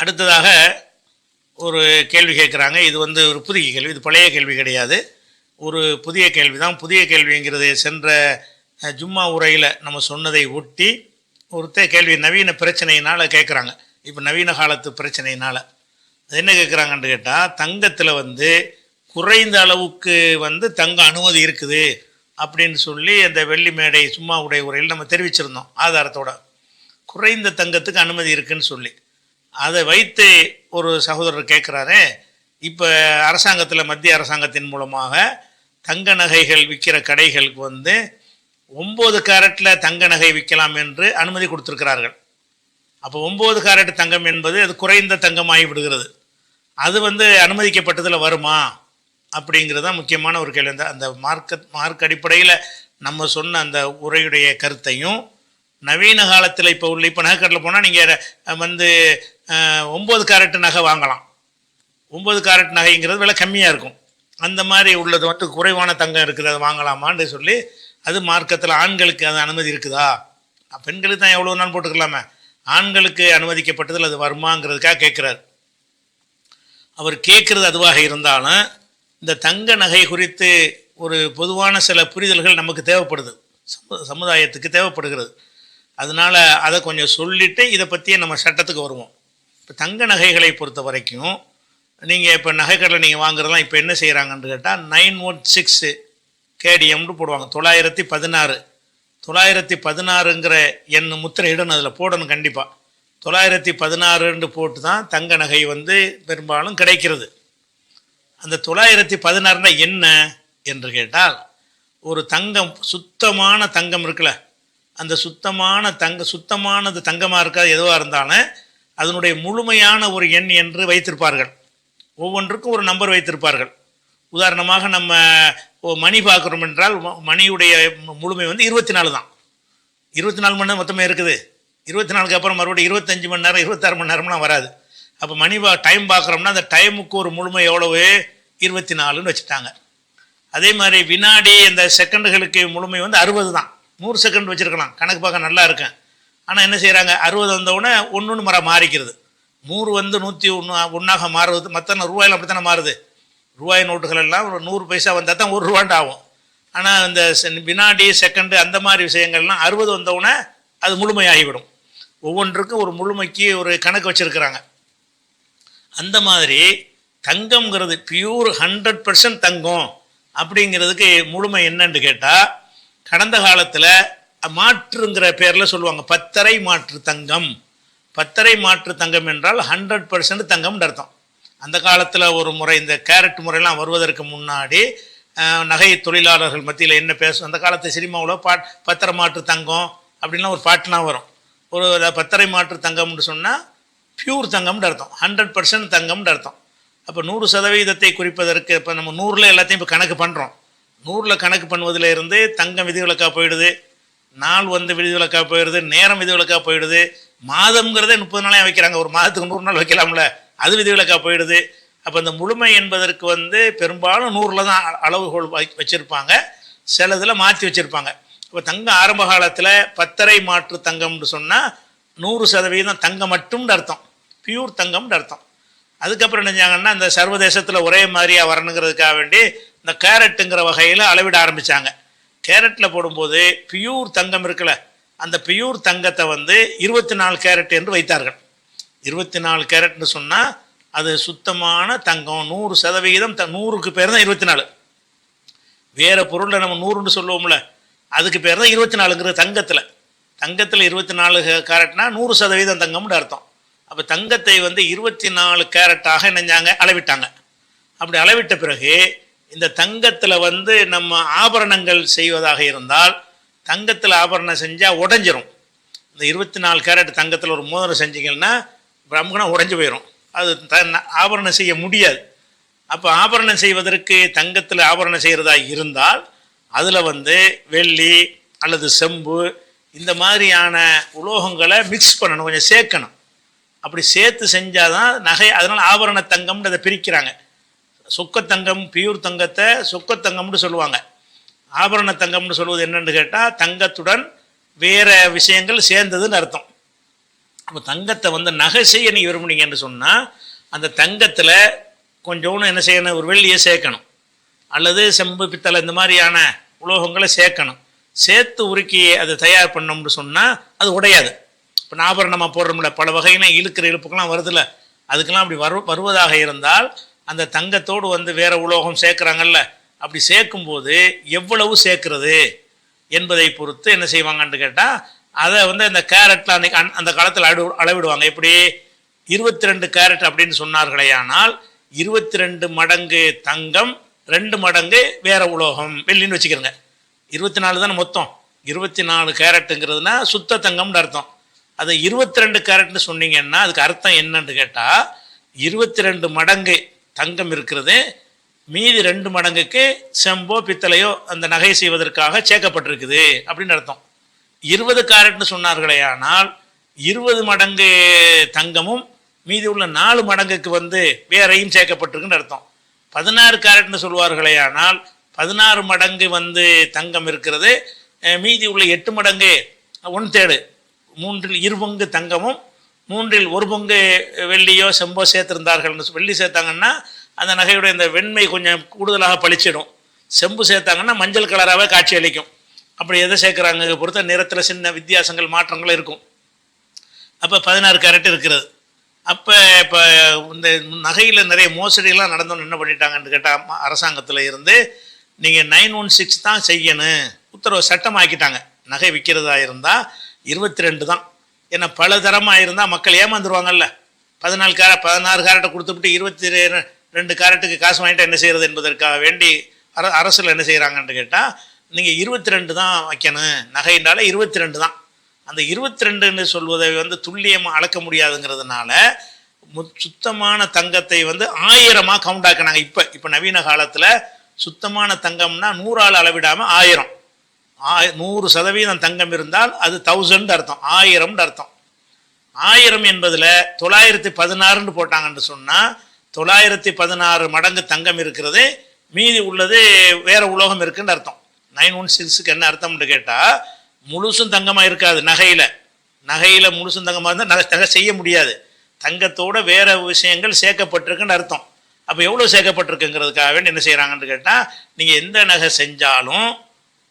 அடுத்ததாக ஒரு கேள்வி கேட்குறாங்க. இது ஒரு புதிய கேள்வி, இது பழைய கேள்வி கிடையாது. ஒரு புதிய கேள்வி தான். புதிய கேள்விங்கிறது சென்ற ஜும்மா உரையில் நம்ம சொன்னதை ஒட்டி ஒருத்தர் கேள்வி நவீன பிரச்சனையினால் கேட்குறாங்க. இப்போ நவீன காலத்து பிரச்சனையினால் அது என்ன கேட்குறாங்கன்னு கேட்டால், தங்கத்தில் குறைந்த அளவுக்கு தங்க அனுமதி இருக்குது அப்படின்னு சொல்லி அந்த வெள்ளி மேடை சும்மா உரையில் நம்ம தெரிவிச்சிருந்தோம் ஆதாரத்தோட. குறைந்த தங்கத்துக்கு அனுமதி இருக்குன்னு சொல்லி அதை வைத்து ஒரு சகோதரர் கேட்குறாரு, இப்போ அரசாங்கத்தில் மத்திய அரசாங்கத்தின் மூலமாக தங்க நகைகள் விற்கிற கடைகளுக்கு 9 கேரட்டில் தங்க நகை விற்கலாம் என்று அனுமதி கொடுத்துருக்கிறார்கள். அப்போ 9 கேரட் தங்கம் என்பது அது குறைந்த தங்கமாகி விடுகிறது. அது அனுமதிக்கப்பட்டதில் வருமா அப்படிங்கிறது தான் முக்கியமான ஒரு கேள்வி. அந்த மார்க் அடிப்படையில் நம்ம சொன்ன அந்த உரையுடைய கருத்தையும் நவீன காலத்தில் இப்போ நகைக்கடையில் போனால் நீங்கள் 9 கேரட் நகை வாங்கலாம். 9 கேரட் நகைங்கிறது விலை கம்மியாக இருக்கும். அந்த மாதிரி உள்ளது குறைவான தங்கம் இருக்குது, அதை வாங்கலாமான்னு சொல்லி அது மார்க்கத்தில் ஆண்களுக்கு அது அனுமதி இருக்குதா? பெண்களுக்கு தான் எவ்வளோ நாள் போட்டுக்கலாமே, ஆண்களுக்கு அனுமதிக்கப்பட்டதில் அது வருமாங்கிறதுக்காக கேட்குறாரு. அவர் கேட்குறது அதுவாக இருந்தாலும் இந்த தங்க நகை குறித்து ஒரு பொதுவான சில புரிதல்கள் நமக்கு தேவைப்படுது, சமுதாயத்துக்கு தேவைப்படுகிறது. அதனால் அதை கொஞ்சம் சொல்லிவிட்டு இதை பற்றியே நம்ம சட்டத்துக்கு வருவோம். இப்போ தங்க நகைகளை பொறுத்த வரைக்கும் நீங்கள் இப்போ நகைக்கடையில் நீங்கள் வாங்குறதெல்லாம் இப்போ என்ன செய்கிறாங்கன்னு கேட்டால் 916 கேடிஎம்னு போடுவாங்க. 916 916ங்கிற எண் முத்திரை இடணும், அதில் போடணும் கண்டிப்பாக. 916 போட்டு தான் தங்க நகை பெரும்பாலும் கிடைக்கிறது. அந்த 916 என்ன என்று கேட்டால், ஒரு தங்கம் சுத்தமான தங்கம் இருக்குல்ல, அந்த சுத்தமானது தங்கமாக இருக்காது எதுவாக இருந்தாலும் அதனுடைய முழுமையான ஒரு எண் என்று வைத்திருப்பார்கள். ஒவ்வொன்றுக்கும் ஒரு நம்பர் வைத்திருப்பார்கள். உதாரணமாக நம்ம மணி பார்க்குறோம் என்றால் மணியுடைய முழுமை 24 தான். 24 மணி நேரம் மொத்தமே இருக்குது. 24க்கு அப்புறம் மறுபடியும் 25 மணி நேரம் 26 மணி நேரம்லாம் வராது. அப்போ டைம் பார்க்குறோம்னா அந்த டைமுக்கு ஒரு முழுமை எவ்வளவு? 24ன்னு வச்சுட்டாங்க. அதே மாதிரி வினாடி அந்த செகண்டுகளுக்கு முழுமை 60 தான். 100 செகண்ட் வச்சுருக்கலாம், கணக்கு பார்க்க நல்லா இருக்கேன். ஆனால் என்ன செய்கிறாங்க, 60 வந்தவுடனே ஒன்று மாறிக்கிறது. 100 101 மாறுவது. மற்ற ரூபாயில் அப்படி தானே மாறுது. ரூபாய் நோட்டுகள் எல்லாம் ஒரு 100 பைசா வந்தால் தான் 1 ரூபாண்டு ஆகும். ஆனால் இந்த வினாடி செகண்டு அந்த மாதிரி விஷயங்கள்லாம் 60 வந்தவுடனே அது முழுமையாகிவிடும். ஒவ்வொன்றுக்கும் ஒரு முழுமைக்கு ஒரு கணக்கு வச்சுருக்கிறாங்க. அந்த மாதிரி தங்கம்ங்கிறது பியூர் 100% தங்கம் அப்படிங்கிறதுக்கு முழுமை என்னன்னு கேட்டால், கடந்த காலத்தில் மாற்றுங்கிற பேரில் சொல்லுவாங்க, பத்தரை மாற்று தங்கம். பத்தரை மாற்று தங்கம் என்றால் 100% தங்கம்னு அர்த்தம். அந்த காலத்தில் ஒரு முறை இந்த கேரட் முறையெல்லாம் வருவதற்கு முன்னாடி நகை தொழிலாளர்கள் மத்தியில் என்ன பேசும், அந்த காலத்து சினிமாவில் பத்தரை மாற்று தங்கம் அப்படின்லாம் ஒரு பாட்டுலாம் வரும். ஒரு பத்தரை மாற்று தங்கம்னு சொன்னால் பியூர் தங்கம்னு அர்த்தம், 100% தங்கம்னு அர்த்தம். அப்போ 100% குறிப்பதற்கு இப்போ நம்ம 100ல் எல்லாத்தையும் இப்போ கணக்கு பண்ணுறோம். 100ல் கணக்கு பண்ணுவதில் இருந்து தங்கம் விதிவிலக்காக போயிடுது, நாள் விதிவிலக்காக போயிடுது, நேரம் விதிவிலக்காக போயிடுது. மாதம்ங்கிறதே 30 நாளையும் வைக்கிறாங்க, ஒரு மாதத்துக்கு 100 நாள் வைக்கலாம்ல, அது விதிவிலக்காக போயிடுது. அப்போ இந்த முழுமை என்பதற்கு பெரும்பாலும் 100ல் தான் அளவுகோல் வச்சுருப்பாங்க, சிலதில் மாற்றி வச்சுருப்பாங்க. இப்போ தங்கம் ஆரம்ப காலத்தில் பத்தரை மாற்று தங்கம்னு சொன்னால் 100% தங்கம் மட்டும்னு அர்த்தம், பியூர் தங்கம்னு அர்த்தம். அதுக்கப்புறம் நினைஞ்சாங்கன்னா இந்த சர்வதேசத்தில் ஒரே மாதிரியாக வரணுங்கிறதுக்காக வேண்டி இந்த கேரட்டுங்கிற வகையில் அளவிட ஆரம்பித்தாங்க. கேரட்டில் போடும்போது பியூர் தங்கம் இருக்குல்ல, அந்த பியூர் தங்கத்தை 24 கேரட் என்று வைத்தார்கள். 24 கேரட்னு சொன்னால் அது சுத்தமான தங்கம், 100%. 100க்கு பேர் தான் 24. வேறு பொருளில் நம்ம 100ன்னு சொல்லுவோம்ல, அதுக்கு பேர் தான் 24ங்கிறது. தங்கத்தில் 24 கேரட்னா 100% தங்கம்னு அர்த்தம். அப்போ தங்கத்தை 24 கேரட்டாக நினைஞ்சாங்க, அளவிட்டாங்க. அப்படி அளவிட்ட பிறகு இந்த தங்கத்தில் நம்ம ஆபரணங்கள் செய்வதாக இருந்தால், தங்கத்தில் ஆபரணம் செஞ்சால் உடஞ்சிரும். இந்த 24 கேரட் தங்கத்தில் ஒரு மோதிரம் செஞ்சிங்கன்னா பிரம்மனா உடஞ்சி போயிடும், அது ஆபரணம் செய்ய முடியாது. அப்போ ஆபரணம் செய்வதற்கு தங்கத்தில் ஆபரணம் செய்கிறதா இருந்தால் அதில் வெள்ளி அல்லது செம்பு இந்த மாதிரியான உலோகங்களை மிக்ஸ் பண்ணணும், கொஞ்சம் சேர்க்கணும். அப்படி சேர்த்து செஞ்சால் தான் நகை. அதனால் ஆபரண தங்கம்னு அதை பிரிக்கிறாங்க. சொக்கத்தங்கம் பியூர் தங்கத்தை சொக்கத்தங்கம்னு சொல்லுவாங்க. ஆபரண தங்கம்னு சொல்வது என்னென்னு கேட்டால் தங்கத்துடன் வேறு விஷயங்கள் சேர்ந்ததுன்னு அர்த்தம். அப்போ தங்கத்தை வந்து நகை செய்ய நீங்கள் விரும்புனீங்கன்னு சொன்னால் அந்த தங்கத்தில் கொஞ்சோன்னு என்ன செய்யணும், ஒரு வெள்ளியை சேர்க்கணும், அல்லது செம்பு பித்தளை இந்த மாதிரியான உலோகங்களை சேர்க்கணும். சேர்த்து உருக்கி அதை தயார் பண்ணோம்னு சொன்னால் அது உடையாது. இப்போ ஆபரணமாக போடுறோம்ல, பல வகையினா இழுக்கிற இழுப்புக்கெல்லாம் வருதுல்ல, அதுக்கெல்லாம் அப்படி வருவதாக இருந்தால் அந்த தங்கத்தோடு வந்து வேறு உலோகம் சேர்க்குறாங்கல்ல, அப்படி சேர்க்கும்போது எவ்வளவு சேர்க்கிறது என்பதை பொறுத்து என்ன செய்வாங்கன்னு கேட்டால் அதை வந்து அந்த கேரட்டில் அன்றைக்கி அந்த காலத்தில் அளவிடுவாங்க. எப்படி 22 கேரட் அப்படின்னு சொன்னார்களே, ஆனால் 22 மடங்கு தங்கம் 2 மடங்கு வேற உலோகம் வெள்ளின்னு வச்சுக்கிறோங்க. 24 தானே மொத்தம். 24 கேரட்டுங்கிறதுனா சுத்த தங்கம்னு அர்த்தம். அதை 22 கேரட்னு சொன்னீங்கன்னா அதுக்கு அர்த்தம் என்னன்னு கேட்டால் 22 மடங்கு தங்கம் இருக்கிறது, மீதி 2 மடங்குக்கு செம்போ பித்தளையோ அந்த நகை செய்வதற்காக சேர்க்கப்பட்டிருக்குது அப்படின்னு அர்த்தம். 20 கேரட்னு சொன்னார்களே, ஆனால் 20 மடங்கு தங்கமும் மீதி உள்ள 4 மடங்குக்கு வந்து வேறையும் சேர்க்கப்பட்டிருக்குன்னு அர்த்தம். 16 கேரட்னு சொல்வார்களே, ஆனால் 16 மடங்கு வந்து தங்கம் இருக்கிறது, மீதி உள்ள 8 மடங்கு 1/3 மூன்றில் 2 பங்கு தங்கமும் 3இல் 1 பங்கு வெள்ளியோ செம்போ சேர்த்திருந்தார்கள். வெள்ளி சேர்த்தாங்கன்னா அந்த நகையுடைய இந்த வெண்மை கொஞ்சம் கூடுதலாக பளிச்சிடும், செம்பு சேர்த்தாங்கன்னா மஞ்சள் கலராகவே காட்சி அளிக்கும். அப்படி எதை சேர்க்குறாங்க பொறுத்த நிறத்தில் சின்ன வித்தியாசங்கள் மாற்றங்கள் இருக்கும். அப்போ 16 கேரட் இருக்கிறது. அப்போ இப்போ இந்த நகையில் நிறைய மோசடியெல்லாம் நடந்தோன்னு என்ன பண்ணிட்டாங்கன்னு கேட்டால் அரசாங்கத்தில் இருந்து நீங்கள் 916 தான் செய்யணும் உத்தரவு சட்டமாக்கிட்டாங்க. நகை விற்கிறதா இருந்தால் 22 தான். ஏன்னா பல தரமாக இருந்தால் மக்கள் ஏமாந்துருவாங்கல்ல. 16 கேரட்டை கொடுத்துவிட்டு 22 கேரட்டுக்கு காசு வாங்கிட்டு என்ன செய்கிறது என்பதற்காக வேண்டி அரசில் என்ன செய்கிறாங்கன்னு கேட்டால் நீங்கள் 22 தான் வைக்கணும், நகைன்றால 22 தான். அந்த 22ன்னு சொல்வதை வந்து துல்லியமாக அளக்க முடியாதுங்கிறதுனால சுத்தமான தங்கத்தை வந்து 1000 கவுண்ட் ஆக்கினாங்க. இப்போ நவீன காலத்தில் சுத்தமான தங்கம்னா 100ஆல் அளவிடாமல் 100% தங்கம் இருந்தால் அது 1000 அர்த்தம், 1000 அர்த்தம். 1000 என்பதில் 916 போட்டாங்கன்னு சொன்னால் 916 மடங்கு தங்கம் இருக்கிறது, மீதி உள்ளது வேற உலோகம் இருக்குன்னு அர்த்தம். 916க்கு என்ன அர்த்தம்னு கேட்டால் முழுசும் தங்கமாக இருக்காது. நகையில் முழுசும் தங்கமாக இருந்தால் நகை செய்ய முடியாது. தங்கத்தோட வேற விஷயங்கள் சேர்க்கப்பட்டிருக்குன்னு அர்த்தம். அப்போ எவ்வளோ சேர்க்கப்பட்டிருக்குங்கிறதுக்காக வேண்டி என்ன செய்கிறாங்கன்னு கேட்டால் நீங்கள் எந்த நகை செஞ்சாலும்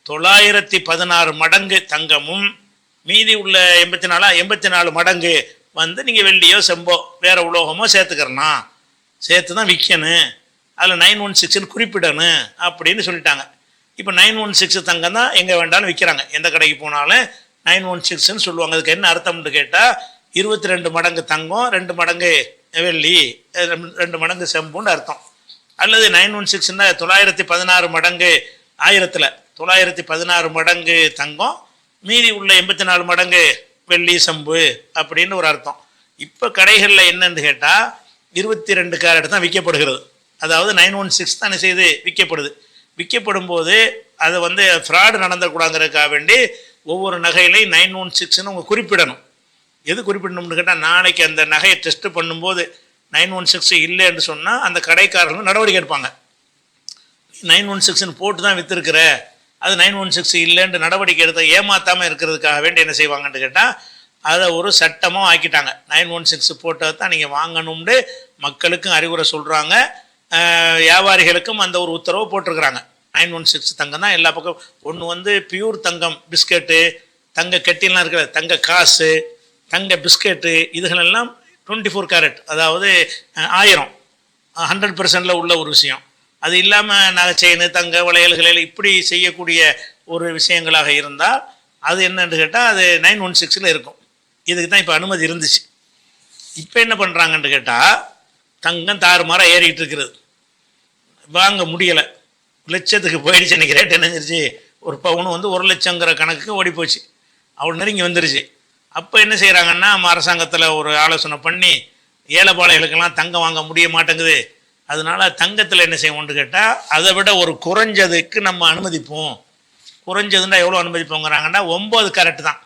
916 மடங்கு தங்கமும் மீதி உள்ள 84 மடங்கு வந்து நீங்கள் வெள்ளியோ செம்போ வேற உலோகமோ சேர்த்துக்கிறலாம், சேர்த்து தான் விற்கணும், அதில் 916 குறிப்பிடணும் அப்படின்னு சொல்லிட்டாங்க. இப்போ 916 தங்கம் தான் எங்கே வேண்டாலும் விற்கிறாங்க. எந்த கடைக்கு போனாலும் 916ன்னு சொல்லுவாங்க. அதுக்கு என்ன அர்த்தம்னு கேட்டால் 22 மடங்கு தங்கம் 2 மடங்கு வெள்ளி 2 மடங்கு செம்புன்னு அர்த்தம். அல்லது 916ன்னா 916 மடங்கு 1000ல் 916 மடங்கு தங்கம் மீதி உள்ள 84 மடங்கு வெள்ளி செம்பு அப்படின்னு ஒரு அர்த்தம். இப்போ கடைகளில் என்னன்னு கேட்டால் 22 கேரட் தான் விற்கப்படுகிறது. அதாவது 916 தான் செய்து விற்கப்படுது. விற்கப்படும் போது அதை வந்து ஃப்ராடு நடந்துடக்கூடாதுங்கிறதுக்காக வேண்டி ஒவ்வொரு நகையிலையும் 916ன்னு அவங்க குறிப்பிடணும். எது குறிப்பிடணும்னு கேட்டால் நாளைக்கு அந்த நகையை டெஸ்ட்டு பண்ணும்போது 916 இல்லை என்று சொன்னால் அந்த கடைக்காரர்கள் நடவடிக்கை எடுப்பாங்க. 916ன்னு போட்டு தான் விற்றுருக்குற, அது 916 இல்லைன்னு நடவடிக்கை எடுத்த ஏமாற்றாமல் இருக்கிறதுக்காக வேண்டி என்ன செய்வாங்கன்னு கேட்டால் அதை ஒரு சட்டமாக ஆக்கிட்டாங்க. 916 போட்டதை தான் நீங்கள் வாங்கணும்னு மக்களுக்கும் அறிவுரை சொல்கிறாங்க, வியாபாரிகளுக்கும் அந்த ஒரு உத்தரவு போட்டிருக்கிறாங்க. 916 தங்கம் தான் எல்லா பக்கம். ஒன்று வந்து பியூர் தங்கம் பிஸ்கெட்டு, தங்க கெட்டிலாம் இருக்கிற தங்க காசு, தங்க பிஸ்கெட்டு, இதுகளெல்லாம் 24 கேரட், அதாவது 100% உள்ள ஒரு விஷயம். அது இல்லாமல் நகை செயின் தங்க வளையல்களில் இப்படி செய்யக்கூடிய ஒரு விஷயங்களாக இருந்தால் அது என்னன்னு கேட்டால் அது 916ல் இருக்கும். இதுக்கு தான் இப்போ அனுமதி இருந்துச்சு. இப்போ என்ன பண்ணுறாங்கன்னு கேட்டால் தங்கம் தாறுமாறாக ஏறிக்கிட்டு இருக்கிறது, வாங்க முடியலை, லட்சத்துக்கு போயிடுச்சு. இன்றைக்கி ரேட் என்னஞ்சிருச்சு, ஒரு பவுன் வந்து 1 லட்சங்கிற கணக்குக்கு ஓடி போச்சு, அவ்வளோ நெருங்கி வந்துருச்சு. அப்போ என்ன செய்கிறாங்கன்னா அரசாங்கத்தில் ஒரு ஆலோசனை பண்ணி ஏழைப்பாளைகளுக்கெல்லாம் தங்கம் வாங்க முடிய மாட்டேங்குது, அதனால தங்கத்தில் என்ன செய்வோம்னு கேட்டால் அதை விட ஒரு குறைஞ்சதுக்கு நம்ம அனுமதிப்போம். குறைஞ்சதுன்னா எவ்வளோ அனுமதிப்போங்கிறாங்கன்னா 9 கேரட் தான்.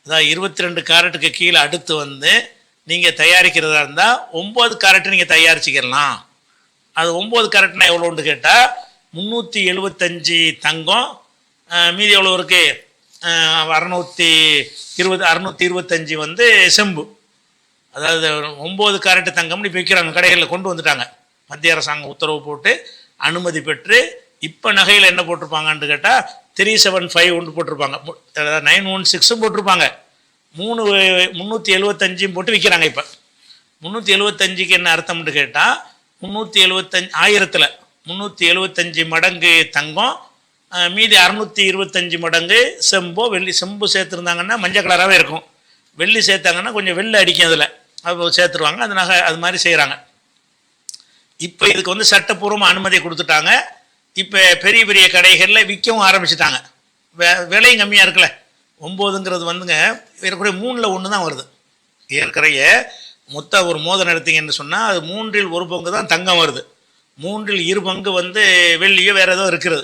அதாவது 22 கேரட்டுக்கு கீழே அடுத்து வந்து நீங்கள் தயாரிக்கிறதா இருந்தால் 9 கேரட்டு நீங்கள் தயாரிச்சிக்கலாம். அது 9 கேரட்னா எவ்வளோன்னு கேட்டால் 375 தங்கம், மீதி எவ்வளோ இருக்குது 625 வந்து செம்பு. அதாவது 9 கேரட் தங்கம்னு இப்போ விற்கிறாங்க, கடைகளில் கொண்டு வந்துட்டாங்க. மத்திய அரசாங்கம் உத்தரவு போட்டு அனுமதி பெற்று இப்போ நகையில் என்ன போட்டிருப்பாங்கன்னு கேட்டால் 375 ஒன்று போட்டிருப்பாங்க, 916 போட்டிருப்பாங்க, 375 போட்டு விற்கிறாங்க. இப்போ 375க்கு என்ன அர்த்தம்னு கேட்டால் 375 1000ல் 375 மடங்கு தங்கம், மீதி 625 மடங்கு செம்போ வெள்ளி. செம்பு சேர்த்துருந்தாங்கன்னா மஞ்சள் கலராகவே இருக்கும், வெள்ளி சேர்த்தாங்கன்னா கொஞ்சம் வெள்ளை அடிக்கும், அதில் அது சேர்த்துருவாங்க. அது நகை அது மாதிரி செய்கிறாங்க. இப்போ இதுக்கு வந்து சட்டப்பூர்வமாக அனுமதி கொடுத்துட்டாங்க. இப்போ பெரிய பெரிய கடைகளில் விற்கவும் ஆரம்பிச்சிட்டாங்க. விலையும் கம்மியாக இருக்குல்ல. 9ங்கிறது வந்துங்க ஏற்கனவே 3ல் 1 தான் வருது. ஏற்கனவே மொத்தம் ஒரு மோதிரம் எடுத்தீங்கன்னு சொன்னால் அது 3ல் 1 பங்கு தான் தங்கம் வருது, 3ல் 2 பங்கு வந்து வெள்ளியோ வேறு ஏதோ இருக்கிறது.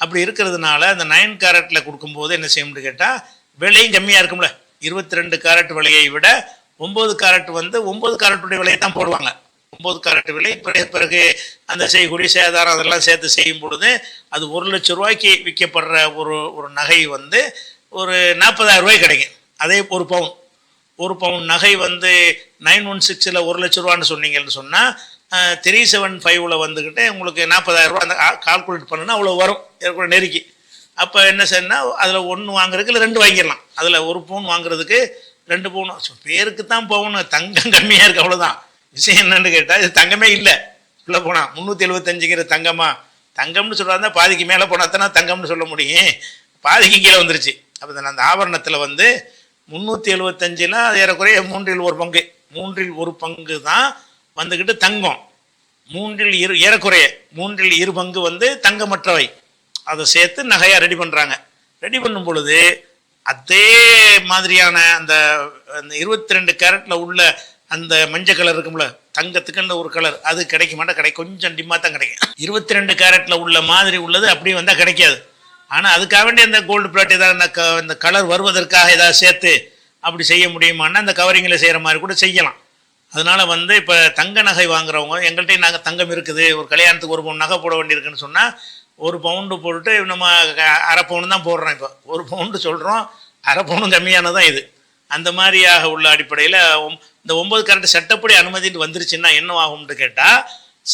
அப்படி இருக்கிறதுனால அந்த 9 கேரட்டில் கொடுக்கும்போது என்ன செய்யணும்னு கேட்டால் விலையும் கம்மியாக இருக்கும்ல. 22 கேரட் விலையை விட 9 கேரட் வந்து 9 கேரட்டுடைய விலையை தான் போடுவாங்க. 9 கேரட் விலை பிறகு அந்த செய்கூலி சேதாரம் அதெல்லாம் சேர்த்து செய்யும் பொழுது அது 1 லட்ச ரூபாய்க்கு விற்கப்படுற ஒரு நகை வந்து ஒரு 40,000 ரூபாய் கிடைக்கும். அதே ஒரு பவுன் நகை வந்து 916ல் 1 லட்ச ரூபான்னு சொன்னீங்கன்னு சொன்னால் 375ல் வந்துக்கிட்டு உங்களுக்கு 40,000 ரூபா அந்த கால்குலேட் பண்ணுன்னா அவ்வளோ வரும், ஏற்கனவே நெருக்கி. அப்போ என்ன செய்யணும்னா அதில் 1 வாங்குறதுக்கு இல்லை 2 வாங்கிடலாம். அதில் 1 பவுன் வாங்குறதுக்கு 2 பவுன் பேருக்கு தான் பவுன், தங்கம் கம்மியாக இருக்குது, அவ்வளோதான். விஷயம் என்னன்னு கேட்டால் இது தங்கமே இல்லை. உள்ளே போனால் 375ங்கிற தங்கம்னு சொல்கிறாங்க. பாதிக்கு மேலே போனால் தானே தங்கம்னு சொல்ல முடியும், பாதிக்கு கீழே வந்துருச்சு. அப்போ அந்த ஆபரணத்தில் வந்து 375ல் அது ஏறக்குறைய 3ல் 1 பங்கு, 3ல் 1 பங்கு தான் வந்துக்கிட்டு தங்கம். ஏறக்குறைய 3ல் 2 பங்கு வந்து தங்கமற்றவை. அதை சேர்த்து நகையாக ரெடி பண்ணுறாங்க. ரெடி பண்ணும் பொழுது அதே மாதிரியான அந்த 22 கேரட்டில் உள்ள அந்த மஞ்சள் கலர் இருக்கும்ல, தங்கத்துக்குன்ற ஒரு கலர், அது கிடைக்க மாட்டேன், கொஞ்சம் டிம்மாக தான் கிடைக்கும். 22 கேரட்டில் உள்ள மாதிரி உள்ளது அப்படியே வந்தால் கிடைக்காது. ஆனால் அதுக்காக வேண்டிய அந்த கோல்டு பிளாட் ஏதாவது இந்த கலர் வருவதற்காக ஏதாவது சேர்த்து அப்படி செய்ய முடியுமான்னா அந்த கவரிங்கில் செய்கிற மாதிரி கூட செய்யலாம். அதனால் வந்து இப்போ தங்க நகை வாங்குறவங்க, எங்கள்கிட்ட நாங்கள் தங்கம் இருக்குது, ஒரு கல்யாணத்துக்கு 1 பவுன் நகை போட வேண்டியிருக்குன்னு சொன்னால் 1 பவுண்டு போட்டுட்டு நம்ம அரை பவுன் தான் போடுறோம். இப்போ 1 பவுண்டு சொல்கிறோம், அரை பவுனும் கம்மியானதான் இது. அந்த மாதிரியாக உள்ள அடிப்படையில் இந்த 9 கேரட் சட்டப்படி அனுமதிட்டு வந்துருச்சுன்னா என்ன ஆகும்னு கேட்டால்,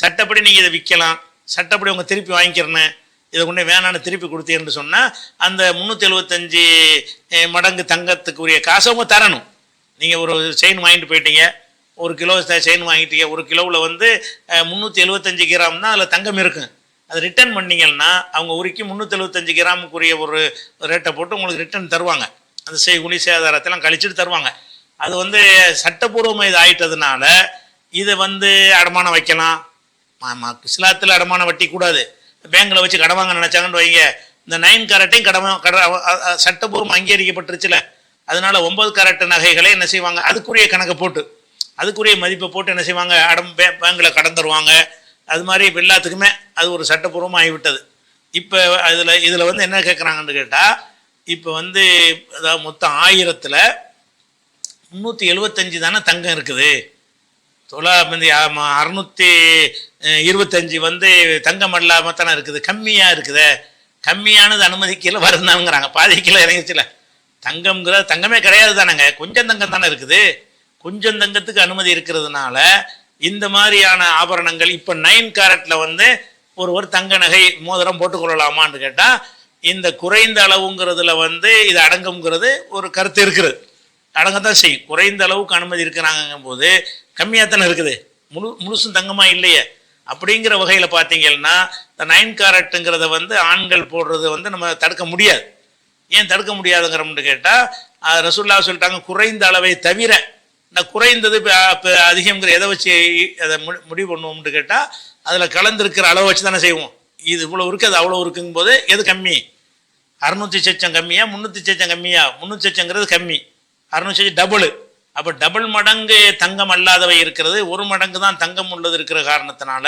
சட்டப்படி நீங்கள் இதை விற்கலாம், சட்டப்படி உங்கள் திருப்பி வாங்கிக்கிறேன்னு இதை கொண்டு வேணான்னு திருப்பி கொடுத்தீங்கன்னு சொன்னால் அந்த 375 மடங்கு தங்கத்துக்குரிய காசை அவங்க தரணும். நீங்கள் ஒரு செயின் வாங்கிட்டு போயிட்டீங்க, 1 கிலோ செயின் வாங்கிட்டீங்க, 1 கிலோவில் வந்து 375 கிராம் தான் அதில் தங்கம் இருக்கும். அதை ரிட்டர்ன் பண்ணிங்கன்னா அவங்க உரிக்கி 375 கிராமுக்குரிய ஒரு ரேட்டை போட்டு உங்களுக்கு ரிட்டர்ன் தருவாங்க. அந்த செய்கூலி சேதாரத்தெல்லாம் கழிச்சுட்டு தருவாங்க. அது வந்து சட்டப்பூர்வமாக இது ஆயிட்டதுனால இதை வந்து அடமானம் வைக்கலாம். இஸ்லாத்தில் அடமான வட்டி கூடாது. பேங்கில் வச்சு கடன் வாங்க நினச்சாங்கன்னு வைங்க, இந்த 9 கேரட்டையும் சட்டப்பூர்வம் அங்கீகரிக்கப்பட்டுருச்சுல. அதனால 9 கேரட் நகைகளை என்ன செய்வாங்க, அதுக்குரிய கணக்கை போட்டு அதுக்குரிய மதிப்பை போட்டு என்ன செய்வாங்க, பேங்கில் கடன் தருவாங்க. அது மாதிரி எல்லாத்துக்குமே அது ஒரு சட்டப்பூர்வமாக ஆகிவிட்டது. இப்போ இதில் வந்து என்ன கேட்குறாங்கன்னு கேட்டால், இப்போ வந்து அதாவது மொத்தம் 1000ல் 375 தானே தங்கம் இருக்குது, 625 வந்து தங்கம் இல்லாமல் தானே இருக்குது, கம்மியாக இருக்குது, கம்மியானது அனுமதிக்கல வருந்தாங்கிறாங்க. பாதிக்கல இறங்கிச்சுல. தங்கம்ங்கிற தங்கமே கிடையாது தானேங்க, கொஞ்சம் தங்கம் தானே இருக்குது. கொஞ்சம் தங்கத்துக்கு அனுமதி இருக்கிறதுனால இந்த மாதிரியான ஆபரணங்கள் இப்போ 9 கேரட்டில் வந்து ஒரு தங்க நகை மோதிரம் போட்டுக்கொள்ளலாமான்னு கேட்டால் இந்த குறைந்த அளவுங்கிறதுல வந்து இது அடங்குங்கிறது ஒரு கருத்து இருக்குது. அடங்கத்தான் செய்யும். குறைந்த அளவுக்கு அனுமதி இருக்கிறாங்கும் போது கம்மியாக தானே இருக்குது, முழுசும் தங்கமாக இல்லையே. அப்படிங்கிற வகையில் பார்த்தீங்கன்னா இந்த 9 கேரட்டுங்கிறத வந்து ஆண்கள் போடுறது வந்து நம்ம தடுக்க முடியாது. ஏன் தடுக்க முடியாதுங்கிறோம்னு கேட்டால் ரசூலுல்லாஹ் சொல்லிட்டாங்க, குறைந்த அளவை தவிர. நான் குறைந்தது அதிகம்ங்கிற எதை வச்சு அதை முடிவு பண்ணுவோம்னு கேட்டால் அதில் கலந்துருக்கிற அளவை வச்சு தானே செய்வோம். இது இவ்வளோ இருக்குது, அது அவ்வளோ இருக்குங்கும் போது எது கம்மி, 600 சச்சம் கம்மியா, 300 சச்சம் கம்மியா, 300 சச்சங்கிறது கம்மி, 600 சச்சம் டபுள். அப்போ டபுள் மடங்கு தங்கம் அல்லாதவை இருக்கிறது, 1 மடங்கு தான் தங்கம் உள்ளது இருக்கிற காரணத்தினால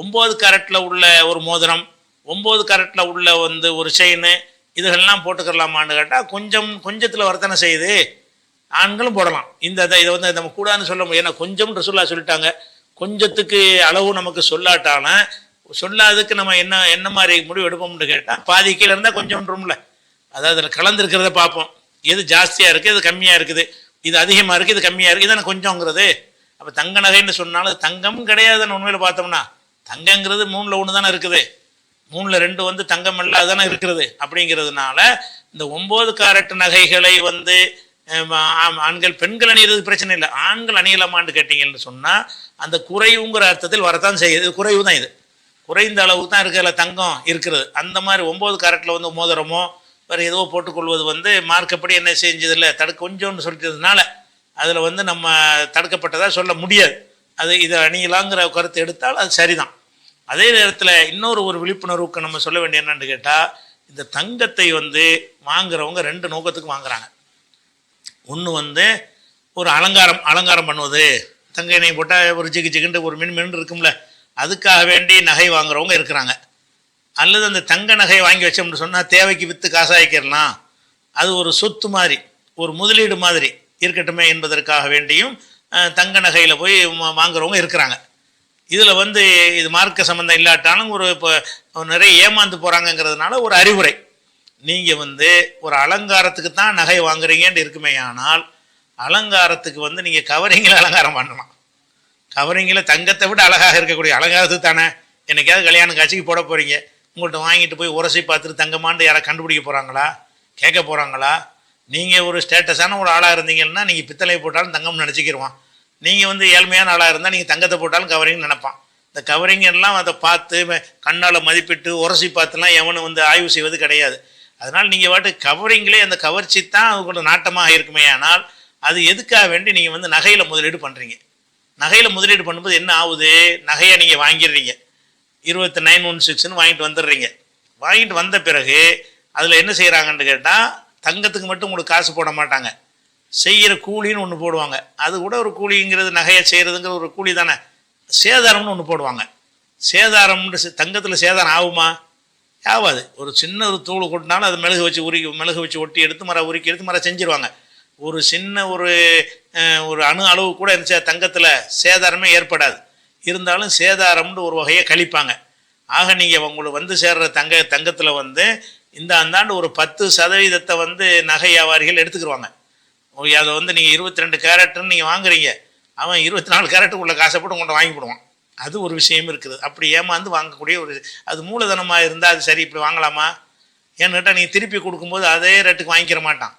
9 கேரட்டில் உள்ள ஒரு மோதிரம், 9 கேரட்டில் உள்ள வந்து ஒரு செயின், இதுகள்லாம் போட்டுக்கலாமான்னு கேட்டால் கொஞ்சத்தில் வர்த்தனை செய்யுது. ஆண்களும் போடலாம். இதை வந்து நம்ம கூடாதுன்னு சொல்ல முடியும். ஏன்னா கொஞ்சம் ரசூலுல்லாஹ் சொல்லிட்டாங்க. கொஞ்சத்துக்கு அளவு நமக்கு சொல்லாததுக்கு நம்ம என்ன மாதிரி முடிவு எடுப்போம்னு கேட்டால் பாதி கீழே இருந்தால் கொஞ்சம்ன்றோம்ல, அதாவது அதில் கலந்துருக்கிறத பார்ப்போம், எது ஜாஸ்தியாக இருக்குது எது கம்மியாக இருக்குது. இது அதிகமாக இருக்குது, இது கம்மியாக இருக்குது, இதானே கொஞ்சங்கிறது. அப்போ தங்க நகைன்னு சொன்னாலும் தங்கமும் கிடையாதுன்னு உண்மையில் பார்த்தோம்னா, தங்கங்கிறது 3ல் 1 தானே இருக்குது, 3ல் 2 வந்து தங்கம் இல்லாத தானே இருக்கிறது. அப்படிங்கிறதுனால இந்த 9 கேரட் நகைகளை வந்து ஆண்கள் பெண்கள் அணியிறது பிரச்சனை இல்லை, ஆண்கள் அணியலாமான்னு கேட்டீங்கன்னு சொன்னால் அந்த குறைவுங்கிற அர்த்தத்தில் வரத்தான் செய்யுது. குறைவு தான், இது குறைந்த அளவுக்கு தான் இருக்கிற தங்கம் இருக்கிறது. அந்த மாதிரி 9 கேரட்டில் வந்து மோதிரமோ வேறு ஏதோ போட்டுக்கொள்வது வந்து மார்க்கப்படி என்ன செஞ்சதில்லை, கொஞ்சோன்னு சொல்லிட்டதுனால அதில் வந்து நம்ம தடுக்கப்பட்டதாக சொல்ல முடியாது. அது இதை அணியலாங்கிற கருத்து எடுத்தால் அது சரிதான். அதே நேரத்தில் ஒரு விழிப்புணர்வுக்கு நம்ம சொல்ல வேண்டிய என்னன்னு கேட்டால், இந்த தங்கத்தை வந்து வாங்குறவங்க 2 நோக்கத்துக்கு வாங்குறாங்க. ஒன்று வந்து ஒரு அலங்காரம் பண்ணுவது, தங்க எண்ணெய் போட்டால் ஒரு ஜிகுண்டு ஒரு மின் இருக்கும்ல, அதுக்காக வேண்டி நகை வாங்குறவங்க இருக்கிறாங்க. அல்லது அந்த தங்க நகை வாங்கி வச்சோம்னு சொன்னால் தேவைக்கு விற்று காசாக்கிடலாம், அது ஒரு சொத்து மாதிரி ஒரு முதலீடு மாதிரி இருக்கட்டுமே என்பதற்காக வேண்டியும் தங்க நகையில் போய் வாங்குறவங்க இருக்கிறாங்க. இதில் வந்து இது மார்க்க சம்மந்தம் இல்லாட்டாலும் இப்போ நிறைய ஏமாந்து போகிறாங்கங்கிறதுனால ஒரு அறிவுரை, நீங்கள் வந்து ஒரு அலங்காரத்துக்கு தான் நகை வாங்குறீங்கன்னு இருக்குமே, ஆனால் அலங்காரத்துக்கு வந்து நீங்கள் கவரிங்கில் அலங்காரம் பண்ணலாம். கவரிங்கில் தங்கத்தை விட அழகாக இருக்கக்கூடிய அலங்காரத்துக்கு தானே என்னைக்காவது கல்யாணம் காட்சிக்கு போட போகிறீங்க, உங்கள்கிட்ட வாங்கிட்டு போய் உரசி பார்த்துட்டு தங்கமாண்டு யாரை கண்டுபிடிக்க போகிறாங்களா, கேட்க போகிறாங்களா? நீங்கள் ஒரு ஸ்டேட்டஸான ஒரு ஆளாக இருந்தீங்கன்னா நீங்கள் பித்தளை போட்டாலும் தங்கம்னு நினச்சிக்கிடுவான். நீங்கள் வந்து ஏழ்மையான ஆளாக இருந்தால் நீங்கள் தங்கத்தை போட்டாலும் கவரிங்னு நினைப்பான். இந்த கவரிங் எல்லாம் அதை பார்த்து கண்ணால் மதிப்பிட்டு உரசி பார்த்துலாம் எவனும் வந்து ஆய்வு செய்வது கிடையாது. அதனால் நீங்கள் வாட்டு கவரிங்களே அந்த கவர்ச்சி தான் அவங்களோட நாட்டமாக இருக்குமே, ஆனால் அது எதுக்காக வேண்டி நீங்கள் வந்து நகையில் முதலீடு பண்ணுறீங்க. நகையில் முதலீடு பண்ணும்போது என்ன ஆகுது, நகையை நீங்கள் வாங்கிடுறீங்க, 2916ன்னு வாங்கிட்டு வந்துடுறீங்க. வாங்கிட்டு வந்த பிறகு அதில் என்ன செய்கிறாங்கன்னு கேட்டால், தங்கத்துக்கு மட்டும் உங்களுக்கு காசு போட மாட்டாங்க, செய்கிற கூலின்னு ஒன்று போடுவாங்க. அது கூட ஒரு கூலிங்கிறது, நகையை செய்கிறதுங்கிற ஒரு கூலி தானே, சேதாரம்னு ஒன்று போடுவாங்க. சேதாரம்னு தங்கத்தில் சேதாரம் ஆகுமா? ஆகாது. ஒரு சின்ன ஒரு தூள் கொட்டினாலும் அது மெழுகு வச்சு ஒட்டி எடுத்து உருக்கி எடுத்து செஞ்சிருவாங்க. ஒரு சின்ன ஒரு அணு அளவு கூட இருந்துச்சா தங்கத்தில் சேதாரமே ஏற்படாது. இருந்தாலும் சேதாரம்னு ஒரு வகையை கழிப்பாங்க. ஆக நீங்கள் உங்களுக்கு வந்து சேர்ற தங்கத்தில் வந்து அந்த ஆண்டு ஒரு 10% வந்து நகை வியாபாரிகள் எடுத்துக்கிடுவாங்க. அதை வந்து நீங்கள் 22 கேரட்டுன்னு நீங்கள் வாங்குறீங்க, அவன் 24 கேரட்டுக்கு உள்ள காசை போட்டு உங்கள்கிட்ட வாங்கிவிடுவான். அது ஒரு விஷயம் இருக்குது. அப்படி ஏமாந்து வாங்கக்கூடிய ஒரு அது மூலதனமாக இருந்தால் அது சரி, இப்படி வாங்கலாமா? ஏன்னு கேட்டால் நீங்கள் திருப்பி கொடுக்கும்போது அதே ரேட்டுக்கு வாங்கிக்கிற மாட்டான்.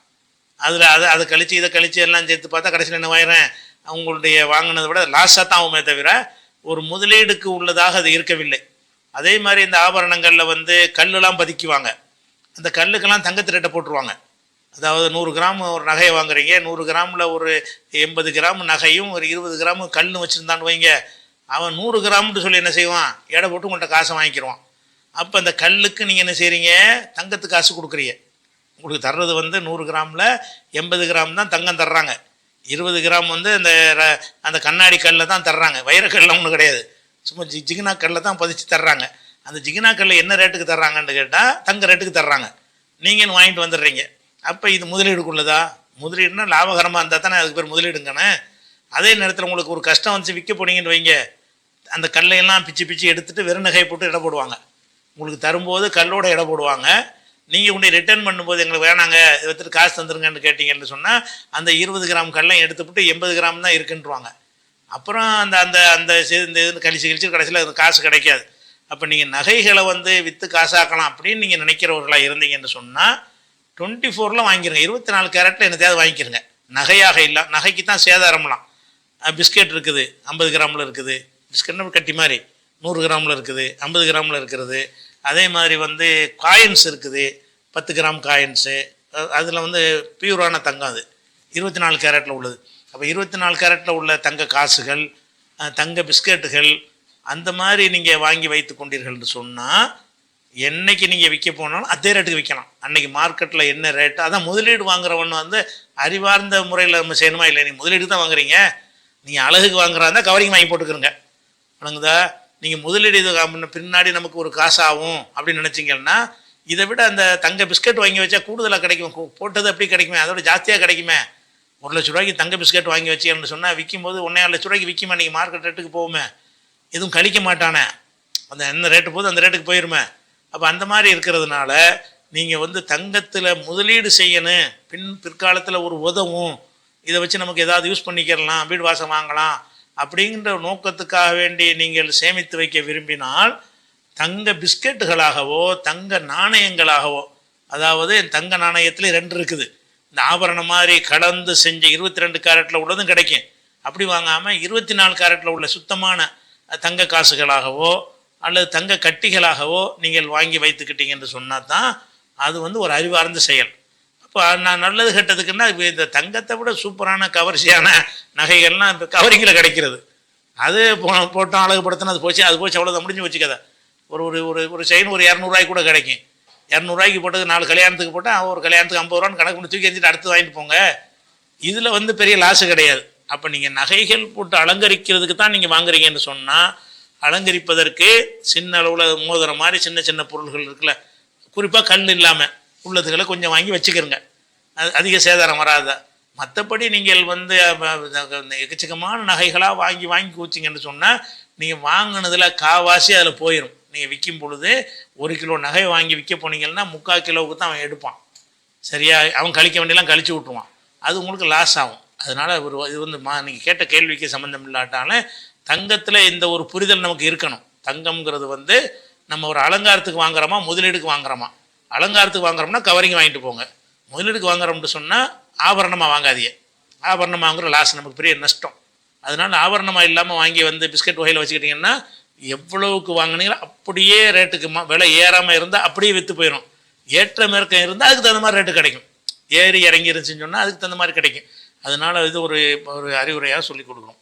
அதை கழித்து இதை கழித்து எல்லாம் சேர்த்து பார்த்தா கடைசியில் என்ன வாங்குறேன், அவங்களுடைய வாங்கினதை விட லாஸாக தான் ஆகுமே தவிர ஒரு முதலீடுக்கு உள்ளதாக அது இருக்கவில்லை. அதே மாதிரி இந்த ஆபரணங்களில் வந்து கல்லெலாம் பதுக்குவாங்க. அந்த கல்லுக்கெல்லாம் தங்கத்து ரேட்டை போட்டுருவாங்க. அதாவது 100 கிராம் ஒரு நகையை வாங்குறீங்க, 100 கிராமில் ஒரு 80 கிராம் நகையும் ஒரு 20 கிராம் கல்லும் வச்சுருந்தான்னு வைங்க, அவன் 100 கிராம்னு சொல்லி என்ன செய்வான், எடை போட்டு உங்கள்கிட்ட காசை வாங்கிக்கிடுவான். அப்போ அந்த கல்லுக்கு நீங்கள் என்ன செய்கிறீங்க, தங்கத்துக்கு காசு கொடுக்குறீங்க. உங்களுக்கு தர்றது வந்து 100 கிராமில் 80 கிராம் தான் தங்கம் தர்றாங்க, 20 கிராம் வந்து அந்த கண்ணாடி கல்லில் தான் தர்றாங்க, வைரக்கல்ல ஒன்றும் கிடையாது, சும்மா ஜிகினா கல்லில் தான் பதிச்சு தர்றாங்க. அந்த ஜிகினா கல்லை என்ன ரேட்டுக்கு தர்றாங்கன்னு கேட்டால் தங்க ரேட்டுக்கு தர்றாங்க. நீங்கள் வாங்கிட்டு வந்துடுறீங்க. அப்போ இது முதலீடுக்குள்ளதா? முதலீடுனா லாபகரமாக இருந்தால் தானே அதுக்கு பேர் முதலீடுங்கண்ணே. அதே நேரத்தில் உங்களுக்கு ஒரு கஷ்டம் வந்து விற்க போனீங்கன்னு வைங்க, அந்த கல்லையெல்லாம் பிச்சு எடுத்துகிட்டு வெறும் நகையை போட்டு இட போடுவாங்க. உங்களுக்கு தரும்போது கல்லோட இட போடுவாங்க. நீங்கள் உன்னை ரிட்டர்ன் பண்ணும்போது எங்களுக்கு வேணாங்க, இதை எடுத்துகிட்டு காசு தந்துருங்கன்னு கேட்டிங்கன்னு சொன்னால் அந்த 20 கிராம் கல்லையும் எடுத்துவிட்டு 80 கிராம் தான் இருக்குன்றுவாங்க. அப்புறம் அந்த அந்த அந்த இந்த இது கழிச்சு கடைசியில் அது காசு கிடைக்காது. அப்போ நீங்கள் நகைகளை வந்து விற்று காசாக்கலாம் அப்படின்னு நீங்கள் நினைக்கிறவர்களாக இருந்தீங்கன்னு சொன்னால் 24ல் வாங்கிடுங்க, 24 கேரட்டில் என்னத்தையாவது வாங்கிக்கிறங்க. நகையாக இல்லை, நகைக்கு தான் சேதாரம்லாம். பிஸ்கெட் இருக்குது 50 கிராமில் இருக்குது, பிஸ்கெட்னா கட்டி மாதிரி 100 கிராமில் இருக்குது, 50 கிராமில் இருக்கிறது. அதே மாதிரி வந்து காயின்ஸ் இருக்குது, 10 கிராம் காயின்ஸு, அதில் வந்து பியூரான தங்கம், அது 24 கேரட்டில் உள்ளது. அப்போ 24 கேரட்டில் உள்ள தங்க காசுகள், தங்க பிஸ்கெட்டுகள், அந்த மாதிரி நீங்கள் வாங்கி வைத்து கொண்டீர்கள்னு சொன்னால் என்னைக்கு நீங்கள் விற்க போனாலும் அதே ரேட்டுக்கு விற்கலாம். அன்றைக்கி மார்க்கெட்டில் என்ன ரேட்டு, அதான் முதலீடு வாங்குறவன் வந்து அறிவார்ந்த முறையில் நம்ம செய்யணுமா இல்லை? நீங்கள் முதலீடு தான் வாங்குறீங்க, நீங்கள் அழகுக்கு வாங்குறாருந்தா கவரிங் வாங்கி போட்டுக்கிறங்க, வணங்குதா? நீங்கள் முதலீடு இது பின்னாடி நமக்கு ஒரு காசு ஆகும் அப்படின்னு நினச்சிங்கன்னா இதை விட அந்த தங்க பிஸ்கட் வாங்கி வச்சா கூடுதலாக கிடைக்கும். போட்டது அப்படி கிடைக்குமே, அதோட ஜாஸ்தியாக கிடைக்குமே. 1 லட்ச ரூபாய்க்கு தங்க பிஸ்கட் வாங்கி வச்சேன்னு சொன்னால் விற்கும் போது 1.5 லட்ச ரூபாய்க்கு விற்குமே. நீங்கள் மார்க்கெட் ரேட்டுக்கு போகுமே, எதுவும் கழிக்க மாட்டானே, அந்த என்ன ரேட்டு போகுது அந்த ரேட்டுக்கு போயிருமே. அப்போ அந்த மாதிரி இருக்கிறதுனால நீங்கள் வந்து தங்கத்தில் முதலீடு செய்யணும், பிற்காலத்தில் ஒரு உதவும், இதை வச்சு நமக்கு ஏதாவது யூஸ் பண்ணிக்கிறலாம், வீடு வாசம் வாங்கலாம் அப்படிங்கிற நோக்கத்துக்காக வேண்டி நீங்கள் சேமித்து வைக்க விரும்பினால் தங்க பிஸ்கெட்டுகளாகவோ தங்க நாணயங்களாகவோ, அதாவது தங்க நாணயத்தில் 2 இருக்குது. இந்த ஆபரணம் மாதிரி கலந்து செஞ்ச 22 கேரட்டில் உள்ளதும் கிடைக்கும். அப்படி வாங்காமல் 24 கேரட்டில் உள்ள சுத்தமான தங்க காசுகளாகவோ அல்லது தங்க கட்டிகளாகவோ நீங்கள் வாங்கி வைத்துக்கிட்டீங்கன்னு சொன்னால் தான் அது வந்து ஒரு அறிவார்ந்த செயல். அப்போ நான் நல்லது கெட்டதுக்குன்னா இப்போ இந்த தங்கத்தை விட சூப்பரான கவர்ச்சியான நகைகள்லாம் இப்போ கவரிங்கில் கிடைக்கிறது. அது போட்டோம் அழகுபடுத்தினா அது போச்சு அவ்வளோதான், முடிஞ்சு வச்சுக்கதை. ஒரு ஒரு ஒரு ஒரு செயின் ஒரு 200 கூட கிடைக்கும். 200 போட்டது 4 கல்யாணத்துக்கு போட்டால் ஒரு கல்யாணத்துக்கு 50 ரூபான்னு கணக்கு பண்ணி தூக்கி எரிஞ்சிட்டு அடுத்து வாங்கிட்டு போங்க. இதில் வந்து பெரிய லாஸு கிடையாது. அப்போ நீங்கள் நகைகள் போட்டு அலங்கரிக்கிறதுக்கு தான் நீங்கள் வாங்குறீங்கன்னு சொன்னால், அலங்கரிப்பதற்கு சின்ன அளவில் மோதிரம் மாதிரி சின்ன சின்ன பொருள்கள் இருக்குல்ல, குறிப்பாக கல் இல்லாமல் உள்ளதுகளை கொஞ்சம் வாங்கி வச்சுக்கிறங்க, அது அதிக சேதாரம் வராத. மற்றபடி நீங்கள் வந்து எக்கச்சக்கமான நகைகளாக வாங்கி குவிச்சிங்கன்னு சொன்னால் நீங்கள் வாங்கினதில் காவாசி அதில் போயிடும். நீங்கள் விற்கும் பொழுது 1 கிலோ நகை வாங்கி விற்க போனீங்கன்னா 3/4 கிலோவுக்கு தான் அவன் எடுப்பான். சரியா? அவன் கழிக்க வேண்டியெல்லாம் கழிச்சு விட்டுருவான். அது உங்களுக்கு லாஸ் ஆகும். அதனால் இது வந்து நீங்கள் கேட்ட கேள்விக்கு சம்மந்தம் இல்லாட்டாலும் தங்கத்தில் இந்த ஒரு புரிதல் நமக்கு இருக்கணும். தங்கம்ங்கிறது வந்து நம்ம ஒரு அலங்காரத்துக்கு வாங்குறோமா முதலீடுக்கு வாங்குறோமா? அலங்காரத்துக்கு வாங்குறோம்னா கவரிங் வாங்கிட்டு போங்க. முதலீடுக்கு வாங்குறோம்னு சொன்னால் ஆபரணமாக வாங்காதீங்க. ஆபரணமாக வாங்குற லாஸ் நமக்கு பெரிய நஷ்டம். அதனால் ஆபரணமாக இல்லாமல் வாங்கி வந்து பிஸ்கட் வகையில் வச்சுக்கிட்டிங்கன்னா எவ்வளவுக்கு வாங்கினீங்களோ அப்படியே ரேட்டுக்கு விலை ஏறாமல் இருந்தால் அப்படியே விற்று போயிடும். ஏற்ற மேற்கம் இருந்தால் அதுக்கு தகுந்த மாதிரி ரேட்டு கிடைக்கும். ஏறி இறங்கி இருந்துச்சுன்னு சொன்னால் அதுக்கு தகுந்த மாதிரி கிடைக்கும். அதனால் இது ஒரு அறிவுரையாக சொல்லிக் கொடுக்கணும்.